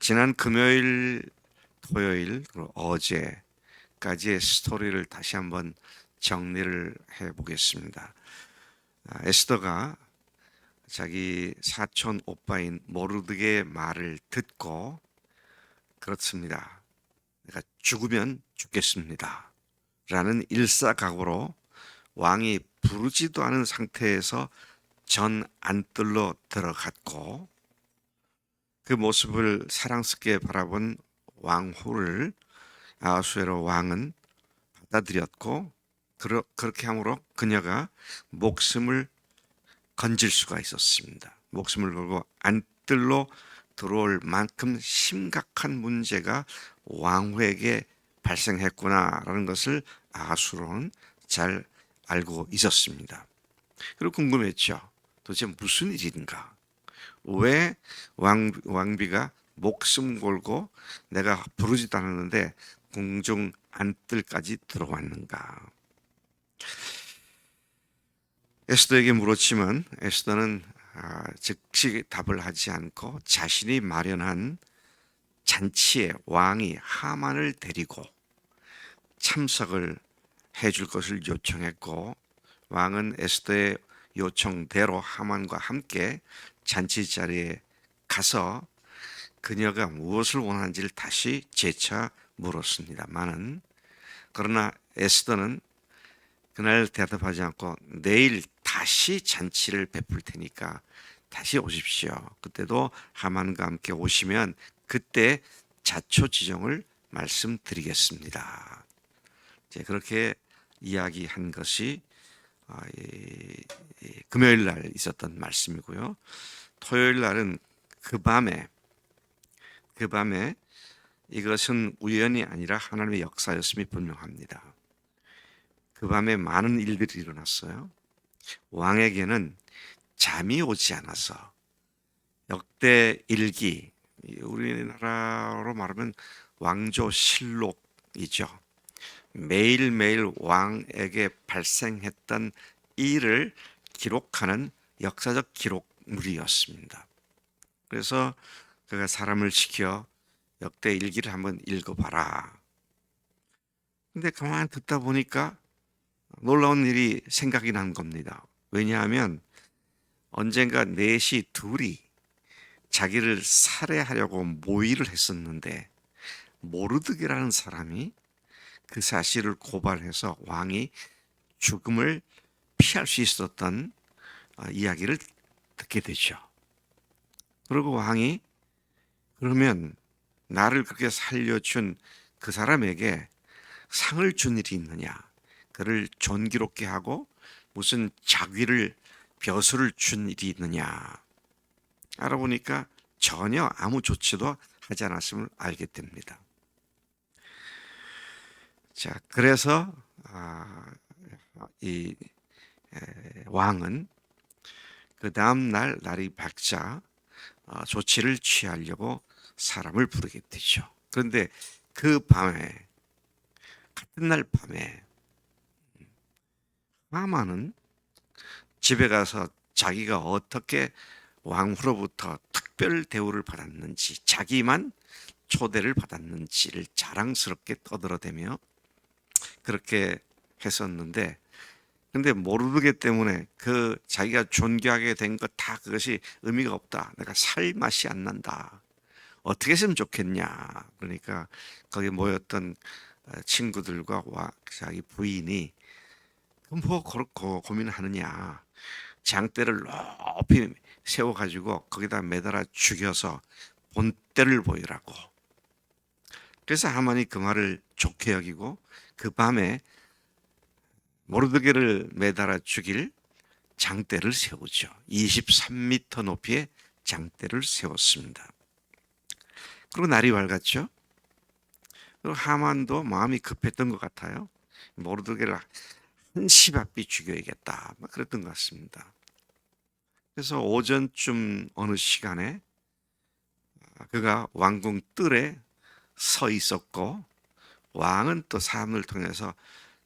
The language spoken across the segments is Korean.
지난 금요일, 토요일, 그리고 어제까지의 스토리를 다시 한번 정리를 해 보겠습니다. 에스더가 자기 사촌 오빠인 모르드게의 말을 듣고 그렇습니다. 내가 죽으면 죽겠습니다. 라는 일사각오로 왕이 부르지도 않은 상태에서 전 안뜰로 들어갔고 그 모습을 사랑스럽게 바라본 왕후를 아하수에로 왕은 받아들였고 그렇게 함으로 그녀가 목숨을 건질 수가 있었습니다. 목숨을 걸고 안뜰로 들어올 만큼 심각한 문제가 왕후에게 발생했구나라는 것을 아하수로는 잘 알고 있었습니다. 그리고 궁금했죠. 도대체 무슨 일인가? 왜 왕비가 목숨 걸고 내가 부르지도 않았는데 궁중 안뜰까지 들어왔는가? 에스더에게 물었지만 에스더는 즉시 답을 하지 않고 자신이 마련한 잔치에 왕이 하만을 데리고 참석을 해줄 것을 요청했고 왕은 에스더의 요청대로 하만과 함께 잔치 자리에 가서 그녀가 무엇을 원하는지를 다시 재차 물었습니다만은 그러나 에스더는 그날 대답하지 않고 내일 다시 잔치를 베풀 테니까 다시 오십시오. 그때도 하만과 함께 오시면 그때 자초지종을 말씀드리겠습니다. 그렇게 이야기한 것이 금요일 날 있었던 말씀이고요. 토요일 날은 그 밤에 이것은 우연이 아니라 하나님의 역사였음이 분명합니다. 그 밤에 많은 일들이 일어났어요. 왕에게는 잠이 오지 않아서 역대 일기, 우리나라로 말하면 왕조실록이죠. 매일매일 왕에게 발생했던 일을 기록하는 역사적 기록물이었습니다. 그래서 그가 사람을 시켜 역대 일기를 한번 읽어봐라. 근데 가만 듣다 보니까 놀라운 일이 생각이 난 겁니다. 왜냐하면 언젠가 넷이 둘이 자기를 살해하려고 모의를 했었는데 모르드게라는 사람이 그 사실을 고발해서 왕이 죽음을 피할 수 있었던 이야기를 듣게 되죠. 그리고 왕이 그러면 나를 그렇게 살려준 그 사람에게 상을 준 일이 있느냐? 그를 존귀롭게 하고 무슨 자귀를 벼슬을 준 일이 있느냐? 알아보니까 전혀 아무 조치도 하지 않았음을 알게 됩니다. 자, 그래서 이 왕은 그 다음 날 날이 밝자 조치를 취하려고 사람을 부르게 되죠. 그런데 그 밤에 같은 날 밤에 하만은 집에 가서 자기가 어떻게 왕후로부터 특별 대우를 받았는지, 자기만 초대를 받았는지를 자랑스럽게 떠들어대며 그렇게 했었는데, 근데 모르게 때문에 그 자기가 존귀하게 된 것 다 그것이 의미가 없다. 내가 살 맛이 안 난다. 어떻게 했으면 좋겠냐. 그러니까 거기 모였던 친구들과 자기 부인이 뭐 그렇고 고민하느냐. 장대를 높이 세워가지고 거기다 매달아 죽여서 본때를 보이라고. 그래서 하만이 그 말을 좋게 여기고 그 밤에 모르드게를 매달아 죽일 장대를 세우죠. 23m 높이의 장대를 세웠습니다. 그리고 날이 밝았죠. 그리고 하만도 마음이 급했던 것 같아요. 모르드게를 한시바삐 죽여야겠다. 그랬던 것 같습니다. 그래서 오전쯤 어느 시간에 그가 왕궁 뜰에 서 있었고 왕은 또 사람을 통해서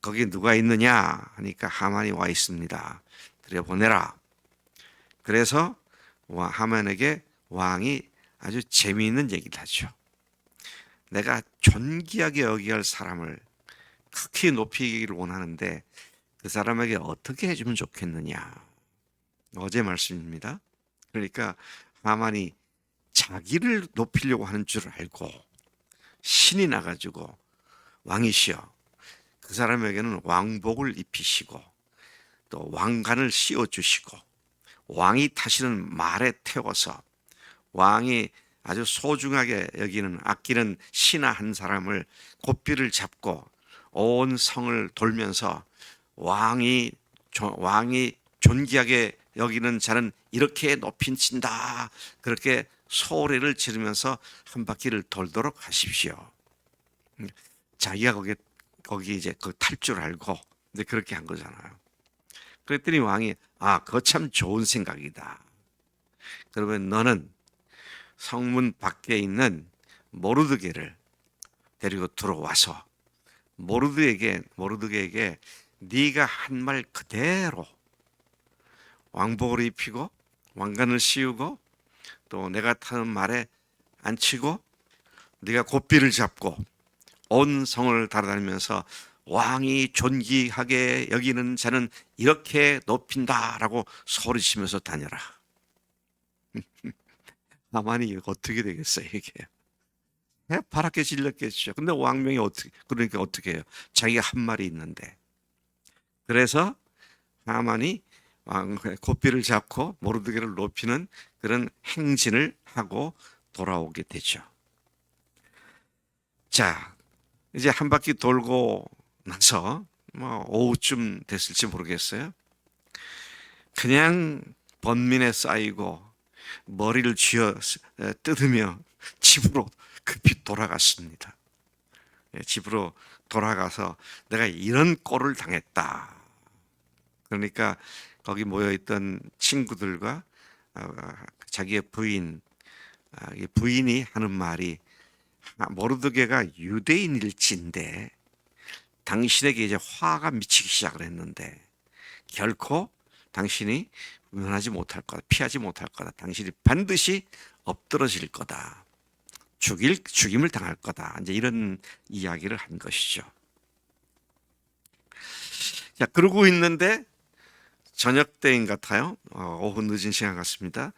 거기 누가 있느냐 하니까 하만이 와 있습니다. 들여보내라. 그래서 하만에게 왕이 아주 재미있는 얘기를 하죠. 내가 존귀하게 여기야 할 사람을 극히 높이기를 원하는데 그 사람에게 어떻게 해주면 좋겠느냐. 어제 말씀입니다. 그러니까 하만이 자기를 높이려고 하는 줄 알고 신이 나가지고 왕이시여 그 사람에게는 왕복을 입히시고 또 왕관을 씌워주시고 왕이 타시는 말에 태워서 왕이 아주 소중하게 여기는 아끼는 신하 한 사람을 고삐를 잡고 온 성을 돌면서 왕이 존귀하게 여기는 자는 이렇게 높인친다. 그렇게 소리를 지르면서 한 바퀴를 돌도록 하십시오. 자기가 거기 이제 그 탈 줄 알고 이제 그렇게 한 거잖아요. 그랬더니 왕이 그거 참 좋은 생각이다. 그러면 너는 성문 밖에 있는 모르드게를 데리고 들어와서 모르드게에게 네가 한 말 그대로 왕복을 입히고 왕관을 씌우고 또 내가 타는 말에 앉히고 네가 고삐를 잡고 온 성을 달아다니면서 왕이 존귀하게 여기는 자는 이렇게 높인다라고 소리치면서 다녀라. 하만이 이거 어떻게 되겠어요 이게? 파랗게 질렸겠죠. 근데 왕명이 그러니까 어떻게 해요? 자기가 한 말이 있는데. 그래서 하만이 고삐를 잡고 모르드게를 높이는 그런 행진을 하고 돌아오게 되죠. 자, 이제 한 바퀴 돌고 나서 오후쯤 됐을지 모르겠어요. 그냥 번민에 쌓이고 머리를 뜯으며 집으로 급히 돌아갔습니다. 집으로 돌아가서 내가 이런 꼴을 당했다. 그러니까 거기 모여있던 친구들과 자기의 부인이 하는 말이 모르드게가 유대인일진데 당신에게 이제 화가 미치기 시작을 했는데 결코 당신이 면하지 못할 거다. 피하지 못할 거다. 당신이 반드시 엎드러질 거다. 죽임을 당할 거다. 이제 이런 이야기를 한 것이죠. 자, 그러고 있는데 저녁 때인 같아요. 오후 늦은 시간 같습니다.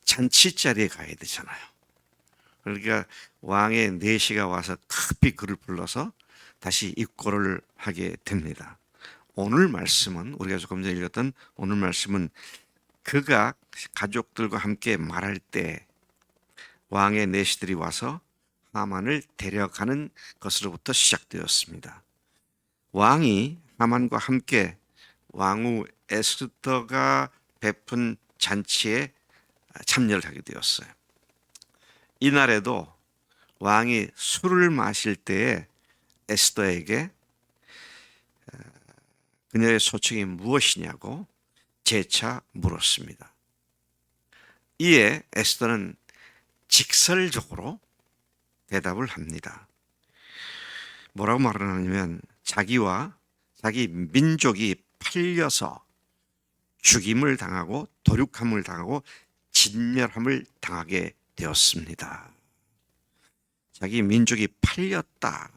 잔치 자리에 가야 되잖아요. 그러니까 왕의 내시가 와서 급히 그를 불러서 다시 입고를 하게 됩니다. 오늘 말씀은 우리가 조금 전에 읽었던 오늘 말씀은 그가 가족들과 함께 말할 때 왕의 내시들이 와서 하만을 데려가는 것으로부터 시작되었습니다. 왕이 하만과 함께 왕후 에스더가 베푼 잔치에 참여를 하게 되었어요. 이날에도 왕이 술을 마실 때에 에스더에게 그녀의 소청이 무엇이냐고 재차 물었습니다. 이에 에스더는 직설적으로 대답을 합니다. 뭐라고 말을 하냐면 자기와 자기 민족이 팔려서 죽임을 당하고 도륙함을 당하고 진멸함을 당하게 되었습니다. 자기 민족이 팔렸다.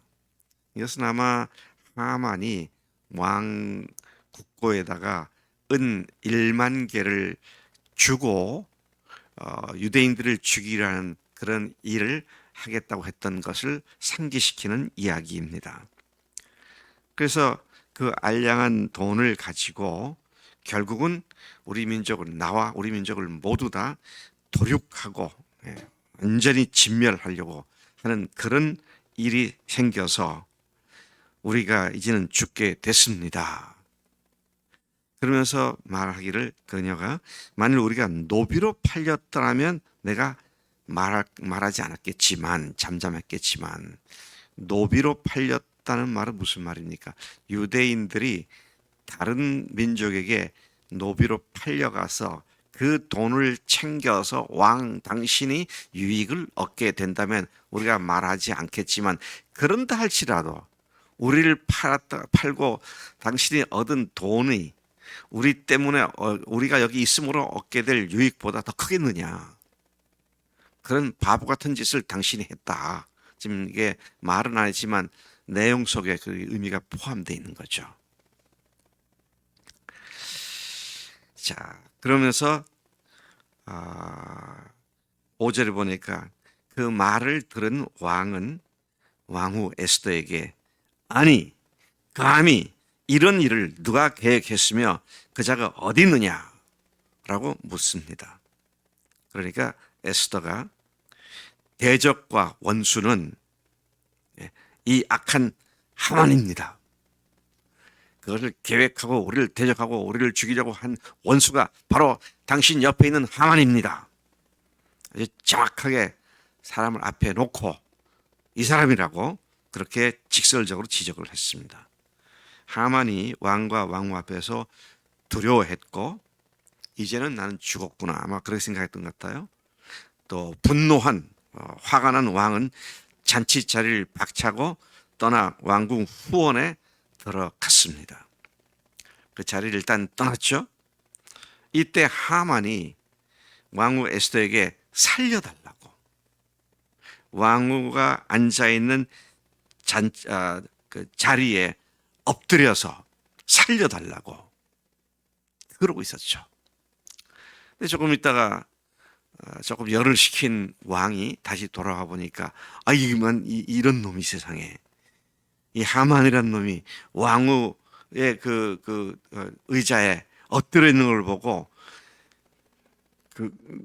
이것은 아마 하만이 왕 국고에다가 은 1만 개를 주고 유대인들을 죽이라는 그런 일을 하겠다고 했던 것을 상기시키는 이야기입니다. 그래서 그 알량한 돈을 가지고 결국은 우리 민족을 모두 다 도륙하고 완전히 진멸하려고 하는 그런 일이 생겨서 우리가 이제는 죽게 됐습니다. 그러면서 말하기를 그녀가 만일 우리가 노비로 팔렸더라면 내가 말하지 않았겠지만 잠잠했겠지만 노비로 팔렸다는 말은 무슨 말입니까? 유대인들이 다른 민족에게 노비로 팔려가서 그 돈을 챙겨서 왕 당신이 유익을 얻게 된다면 우리가 말하지 않겠지만 그런다 할지라도 우리를 팔고 당신이 얻은 돈이 우리 때문에 우리가 여기 있음으로 얻게 될 유익보다 더 크겠느냐? 그런 바보 같은 짓을 당신이 했다. 지금 이게 말은 안 했지만 내용 속에 그 의미가 포함되어 있는 거죠. 자, 그러면서 5절에 보니까 그 말을 들은 왕은 왕후 에스더에게 아니 감히 이런 일을 누가 계획했으며 그 자가 어디 있느냐라고 묻습니다. 그러니까 에스더가 대적과 원수는 이 악한 하만입니다. 그것을 계획하고 우리를 대적하고 우리를 죽이려고 한 원수가 바로 당신 옆에 있는 하만입니다. 아주 정확하게 사람을 앞에 놓고 이 사람이라고 그렇게 직설적으로 지적을 했습니다. 하만이 왕과 왕후 앞에서 두려워했고 이제는 나는 죽었구나 아마 그렇게 생각했던 것 같아요. 또 분노한 화가 난 왕은 잔치 자리를 박차고 떠나 왕궁 후원에 들어갔습니다. 그 자리를 일단 떠났죠. 이때 하만이 왕후 에스더에게 살려달라고 왕후가 앉아있는 그 자리에 엎드려서 살려달라고 그러고 있었죠. 근데 조금 있다가 조금 열을 식힌 왕이 다시 돌아가 보니까 이런 놈이 세상에 이 하만이라는 놈이 왕후의 그 의자에 엎드려 있는 걸 보고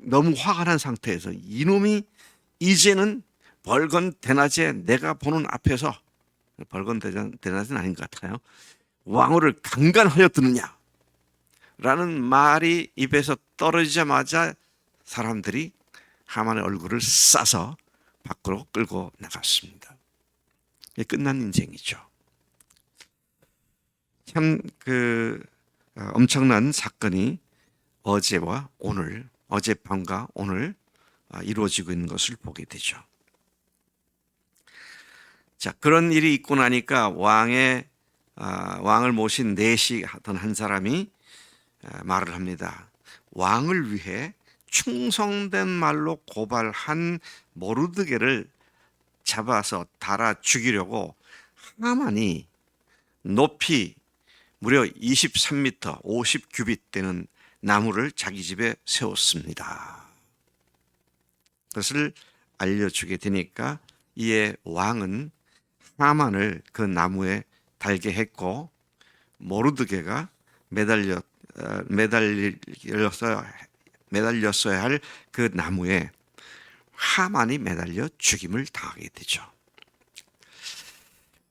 너무 화가 난 상태에서 이놈이 이제는 벌건 대낮에 내가 보는 앞에서 벌건 대낮은 아닌 것 같아요. 왕후를 강간하여 드느냐 라는 말이 입에서 떨어지자마자 사람들이 하만의 얼굴을 싸서 밖으로 끌고 나갔습니다. 끝난 인생이죠. 참 엄청난 사건이 어제와 오늘, 어젯밤과 오늘 이루어지고 있는 것을 보게 되죠. 자, 그런 일이 있고 나니까 왕을 모신 내시 하던 한 사람이 말을 합니다. 왕을 위해 충성된 말로 고발한 모르드게를 잡아서 달아 죽이려고 하만이 높이 무려 23m 50규빗 되는 나무를 자기 집에 세웠습니다. 그것을 알려주게 되니까 이에 왕은 하만을 그 나무에 달게 했고 모르드게가 매달렸어야 할 그 나무에 하만이 매달려 죽임을 당하게 되죠.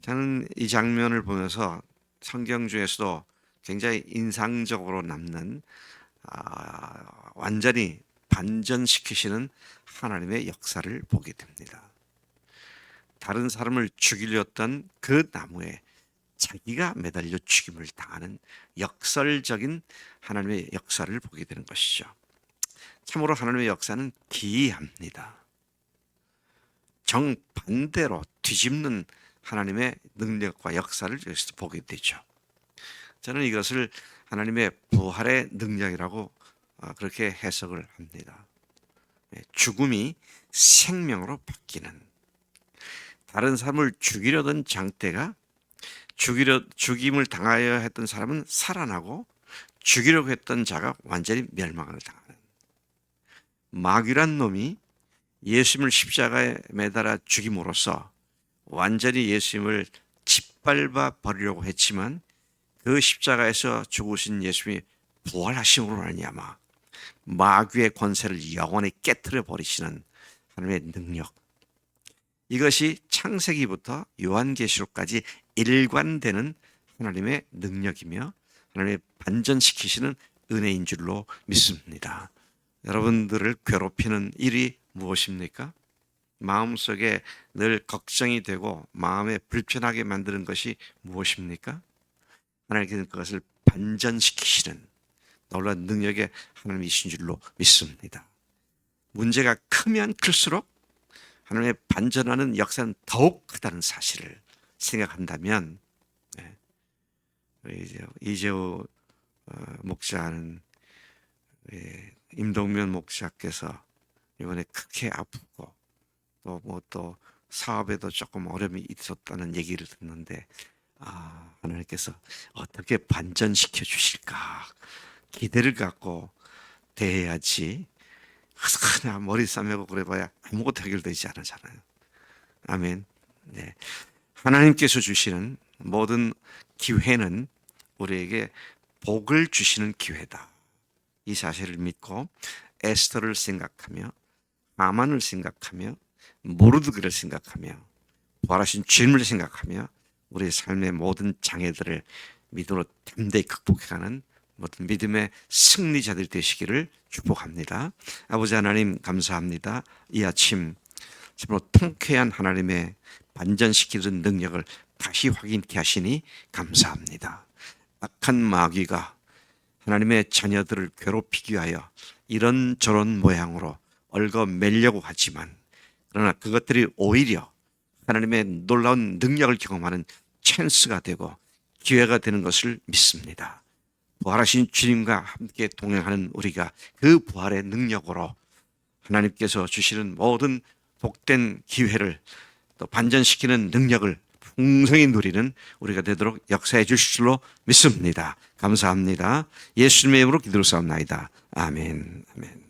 저는 이 장면을 보면서 성경 중에서도 굉장히 인상적으로 남는 완전히 반전시키시는 하나님의 역사를 보게 됩니다. 다른 사람을 죽이려 했던 그 나무에 자기가 매달려 죽임을 당하는 역설적인 하나님의 역사를 보게 되는 것이죠. 참으로 하나님의 역사는 기이합니다. 정반대로 뒤집는 하나님의 능력과 역사를 여기서 보게 되죠. 저는 이것을 하나님의 부활의 능력이라고 그렇게 해석을 합니다. 죽음이 생명으로 바뀌는, 다른 사람을 죽이려던 장대가 죽임을 당하여 했던 사람은 살아나고 죽이려고 했던 자가 완전히 멸망을 당하는, 마귀란 놈이 예수님을 십자가에 매달아 죽임으로써 완전히 예수님을 짓밟아 버리려고 했지만 그 십자가에서 죽으신 예수님이 부활하심으로 말미암아 마귀의 권세를 영원히 깨트려 버리시는 하나님의 능력, 이것이 창세기부터 요한계시록까지 일관되는 하나님의 능력이며 하나님의 반전시키시는 은혜인 줄로 믿습니다. 여러분들을 괴롭히는 일이 무엇입니까? 마음속에 늘 걱정이 되고 마음에 불편하게 만드는 것이 무엇입니까? 하나님께서는 그것을 반전시키시는 놀라운 능력의 하나님이신 줄로 믿습니다. 문제가 크면 클수록 하나님의 반전하는 역사는 더욱 크다는 사실을 생각한다면, 이재호 목사는 임동면 목사께서 이번에 크게 아프고 또 사업에도 조금 어려움이 있었다는 얘기를 듣는데 하나님께서 어떻게 반전시켜 주실까 기대를 갖고 대해야지. 그냥 머리 싸매고 그래봐야 아무것도 해결되지 않잖아요. 아멘. 네. 하나님께서 주시는 모든 기회는 우리에게 복을 주시는 기회다. 이 사실을 믿고 에스더를 생각하며 하만을 생각하며 모르드그를 생각하며 부활하신 주님을 생각하며 우리의 삶의 모든 장애들을 믿음으로 담대히 극복해가는 모든 믿음의 승리자들이 되시기를 축복합니다. 아버지 하나님 감사합니다. 이 아침 정말 통쾌한 하나님의 반전시키는 능력을 다시 확인케 하시니 감사합니다. 악한 마귀가 하나님의 자녀들을 괴롭히기 위하여 이런저런 모양으로 얽어매려고 하지만 그러나 그것들이 오히려 하나님의 놀라운 능력을 경험하는 찬스가 되고 기회가 되는 것을 믿습니다. 부활하신 주님과 함께 동행하는 우리가 그 부활의 능력으로 하나님께서 주시는 모든 복된 기회를 또 반전시키는 능력을 풍성히 누리는 우리가 되도록 역사해 주실 줄로 믿습니다. 감사합니다. 예수님의 이름으로 기도를 쌓옵나이다. 아멘. 아멘.